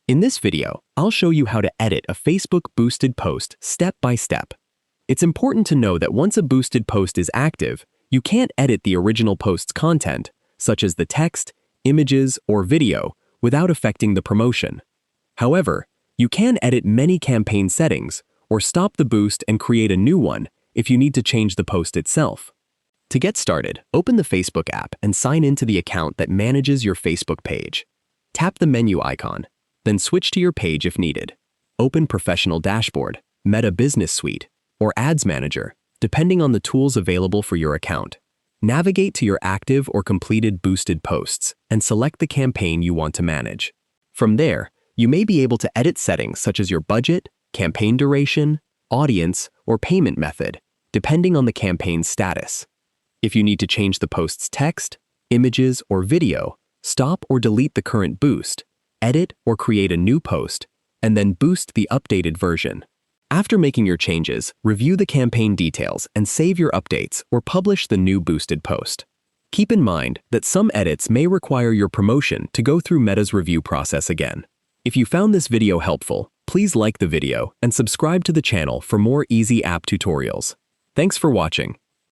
In this video, I'll show you how to edit a Facebook boosted post step by step. It's important to know that once a boosted post is active, you can't edit the original post's content, such as the text, images, or video, without affecting the promotion. However, you can edit many campaign settings or stop the boost and create a new one if you need to change the post itself. To get started, open the Facebook app and sign into the account that manages your Facebook page. Tap the menu icon, then switch to your page if needed. Open Professional Dashboard, Meta Business Suite, or Ads Manager, depending on the tools available for your account. Navigate to your active or completed boosted posts and select the campaign you want to manage. From there, you may be able to edit settings such as your budget, campaign duration, audience, or payment method, depending on the campaign's status. If you need to change the post's text, images, or video, stop or delete the current boost, edit or create a new post, and then boost the updated version. After making your changes, review the campaign details and save your updates or publish the new boosted post. Keep in mind that some edits may require your promotion to go through Meta's review process again. If you found this video helpful, please like the video and subscribe to the channel for more easy app tutorials. Thanks for watching.